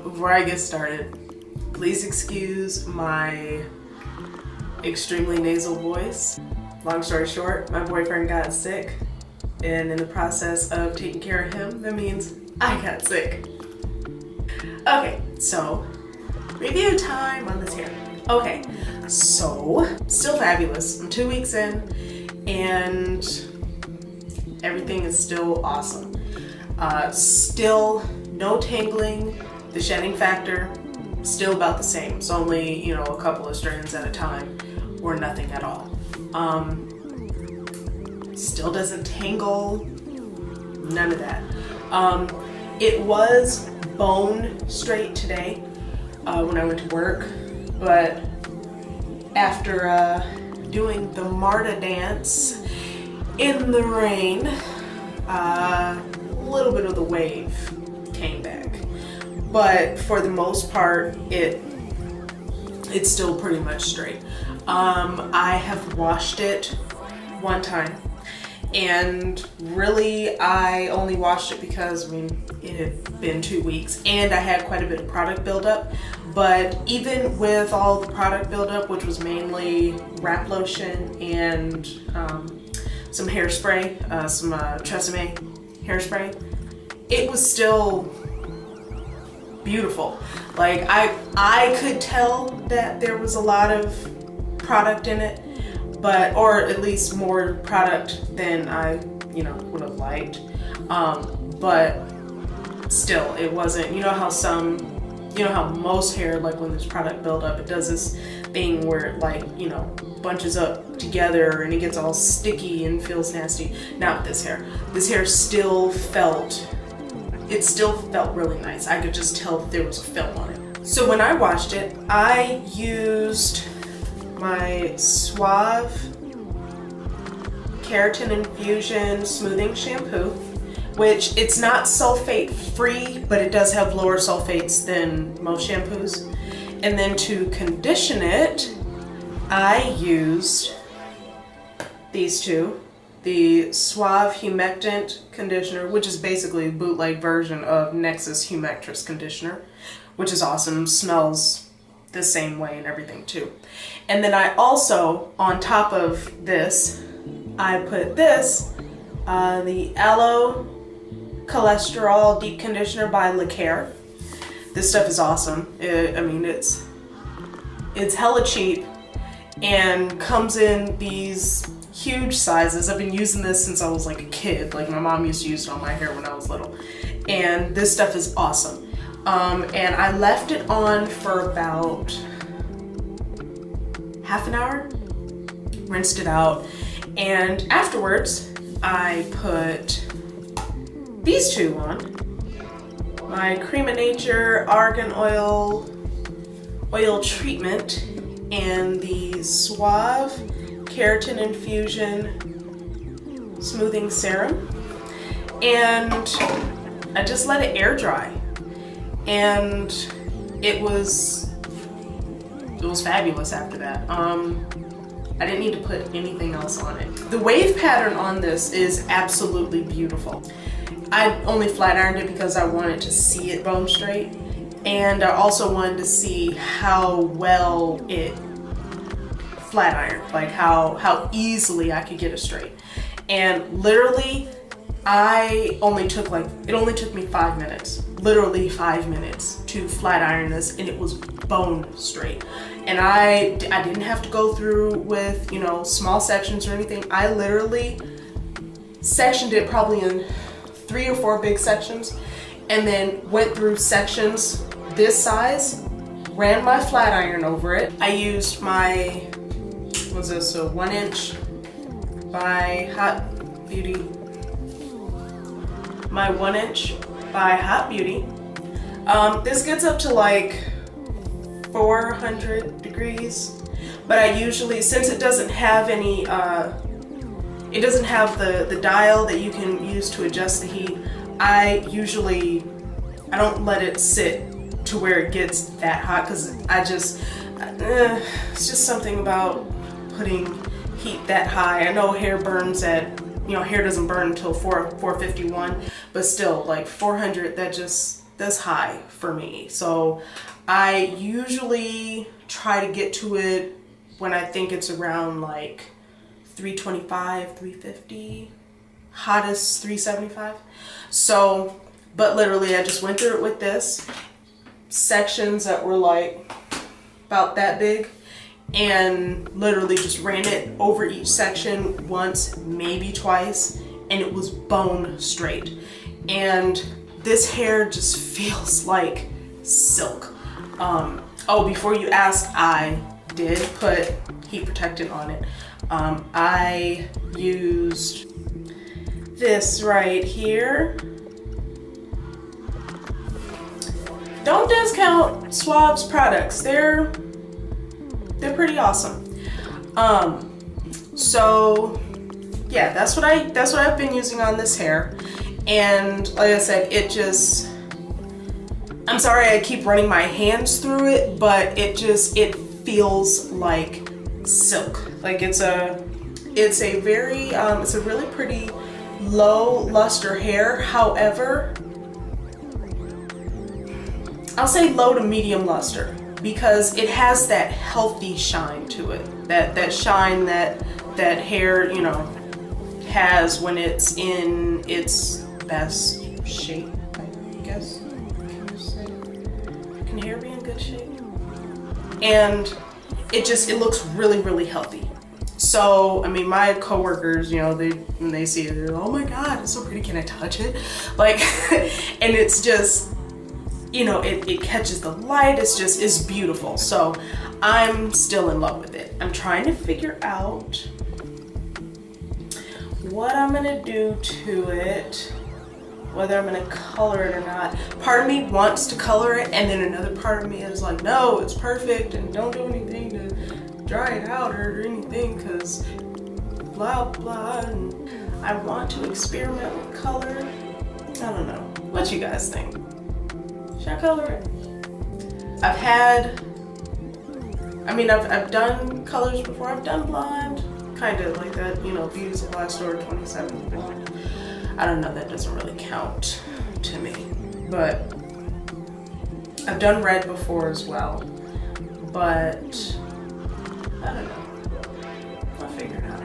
Before I get started, please excuse my extremely nasal voice. Long story short, my boyfriend got sick, and in the process of taking care of him, that means I got sick. Okay, so review time on this hair. Okay, so still fabulous. I'm 2 weeks in, and everything is still awesome. Still no tangling. The shedding factor still about the same. It's only, a couple of strands at a time, or nothing at all. Still doesn't tangle. None of that. It was bone straight today when I went to work, but after doing the Marta dance in the rain, a little bit of the wave came back, but for the most part it's still pretty much straight. I have washed it one time, and really I only washed it because it had been 2 weeks and I had quite a bit of product buildup. But even with all the product buildup, which was mainly wrap lotion and some hairspray, some Tresemme hairspray, it was still beautiful. Like I could tell that there was a lot of product in it, or at least more product than I would have liked. But still, it wasn't. You know how most hair, like when there's product buildup, it does this thing where it bunches up together and it gets all sticky and feels nasty. Not with this hair. This hair still felt really nice. I could just tell that there was a film on it. So when I washed it, I used my Suave Keratin Infusion Smoothing Shampoo, which it's not sulfate free, but it does have lower sulfates than most shampoos. And then to condition it, I used these two. The Suave Humectant Conditioner, which is basically a bootleg version of Nexxus Humectress Conditioner, which is awesome, smells the same way and everything too. And then I also, on top of this, I put this, the Aloe Cholesterol Deep Conditioner by Le Care. This stuff is awesome. It's hella cheap and comes in these huge sizes. I've been using this since I was like a kid. Like my mom used to use it on my hair when I was little. And this stuff is awesome. And I left it on for about half an hour, rinsed it out, and afterwards I put these two on. My Cream of Nature Argan Oil Treatment and the Suave Keratin Infusion Smoothing Serum. And I just let it air dry. And it was fabulous after that. I didn't need to put anything else on it. The wave pattern on this is absolutely beautiful. I only flat ironed it because I wanted to see it bone straight, and I also wanted to see how well it flat ironed, like how easily I could get it straight. And literally, it only took me 5 minutes, literally 5 minutes to flat iron this, and it was bone straight. And I didn't have to go through with, small sections or anything. I literally sectioned it probably in 3 or 4 big sections, and then went through sections this size, ran my flat iron over it. I used my, a 1 inch by Hot Beauty. My 1 inch by Hot Beauty. This gets up to like 400 degrees, but I usually, since it doesn't have any, it doesn't have the dial that you can use to adjust the heat, I don't let it sit to where it gets that hot, because it's just something about putting heat that high. I know hair burns hair doesn't burn until 451, but still, like 400, that just this high for me. So I usually try to get to it when I think it's around like 325, 350, hottest 375. So, but literally I just went through it with this, sections that were like about that big, and literally just ran it over each section once, maybe twice, and it was bone straight. And this hair just feels like silk. Oh, before you ask, I did put heat protectant on it. I used this right here. Don't discount Suave's products. They're pretty awesome. So yeah, that's what I've been using on this hair. And like I said, I'm sorry I keep running my hands through it, but it feels like silk. Like it's a really pretty low luster hair. However, I'll say low to medium luster because it has that healthy shine to it. That shine that hair, you know, has when it's in its best shape, I guess. Can hair be in good shape? And it looks really, really healthy. So, I mean, my coworkers, you know, when they see it, they're like, oh my God, it's so pretty, can I touch it? Like, and it's just, you know, it catches the light, it's beautiful. So I'm still in love with it. I'm trying to figure out what I'm gonna do to it, whether I'm gonna color it or not. Part of me wants to color it, and then another part of me is like, no, it's perfect, and don't do anything to dry it out or anything, because blah, blah, and I want to experiment with color. I don't know. What you guys think? Should I color it? I've done colors before. I've done blonde, kind of like that, you know, Beauty Supply Store 27 blonde. I don't know, that doesn't really count to me. But I've done red before as well. But I don't know. I'll figure it out.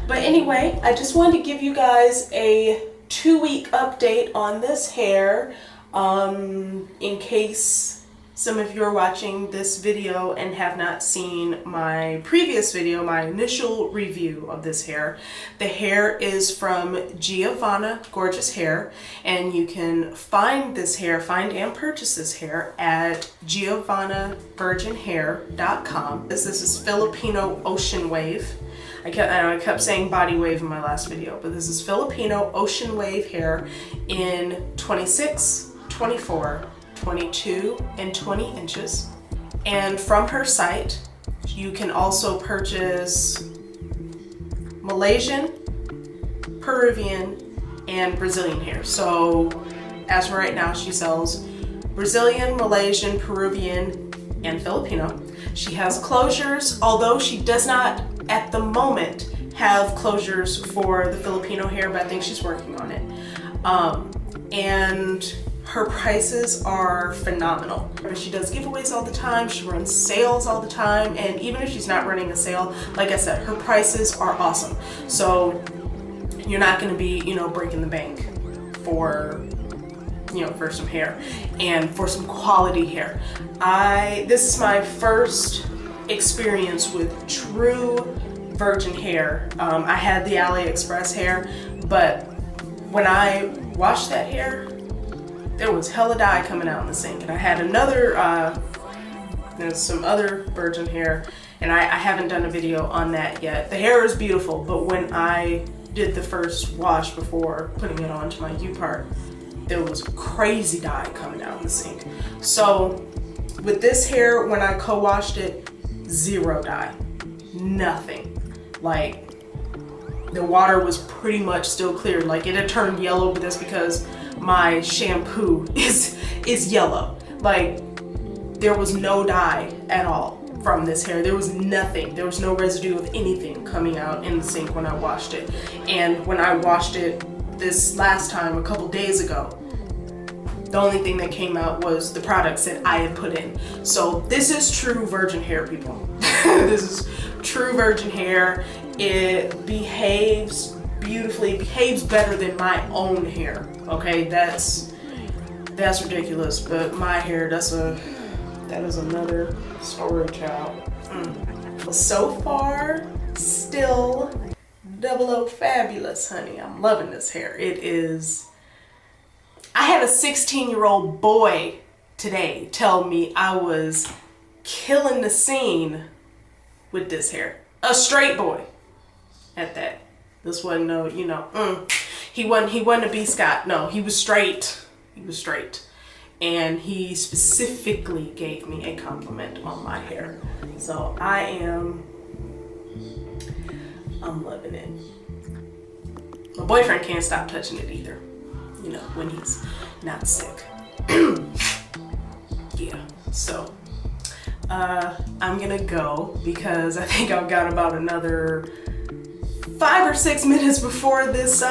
But anyway, I just wanted to give you guys a 2-week update on this hair. In case some of you are watching this video and have not seen my previous video, my initial review of this hair. The hair is from GGVH Gorgeous Hair, and you can find and purchase this hair at GGVHvirginhair.com. This is Filipino Ocean Wave. I kept saying body wave in my last video, but this is Filipino Ocean Wave hair in 26, 24, 22, and 20 inches. And from her site, you can also purchase Malaysian, Peruvian, and Brazilian hair. So as for right now, she sells Brazilian, Malaysian, Peruvian, and Filipino. She has closures, although she does not at the moment have closures for the Filipino hair, but I think she's working on it. And her prices are phenomenal. She does giveaways all the time, she runs sales all the time, and even if she's not running a sale, like I said, her prices are awesome. So you're not gonna be, you know, breaking the bank for, you know, for some hair and for some quality hair. This is my first experience with true virgin hair. I had the AliExpress hair, but when I washed that hair, there was hella dye coming out in the sink. And I had another, there's some other virgin hair, and I haven't done a video on that yet. The hair is beautiful, but when I did the first wash before putting it onto my U-part, there was crazy dye coming out in the sink. So with this hair, when I co-washed it, zero dye, nothing. Like, the water was pretty much still clear. Like, it had turned yellow, but that's because my shampoo is yellow. Like, there was no dye at all from this hair. There was nothing. There was no residue of anything coming out in the sink when I washed it. And when I washed it this last time, a couple days ago, The only thing that came out was the products that I had put in. So this is true virgin hair, people. This is true virgin hair. It behaves beautifully, behaves better than my own hair. Okay, that's ridiculous. But my hair, that is another story, child. So far, still 00 fabulous, honey. I'm loving this hair. It is. I had a 16-year-old boy today tell me I was killing the scene with this hair. A straight boy at that. This wasn't no, he wasn't a B Scott. No, he was straight. He was straight. And he specifically gave me a compliment on my hair. So I'm loving it. My boyfriend can't stop touching it either. When he's not sick. Yeah, so I'm gonna go because I think I've got about another 5 or 6 minutes before this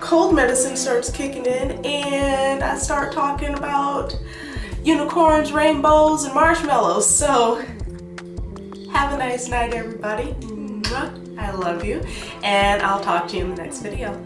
cold medicine starts kicking in and I start talking about unicorns, rainbows, and marshmallows. So have a nice night, everybody. I love you, and I'll talk to you in the next video.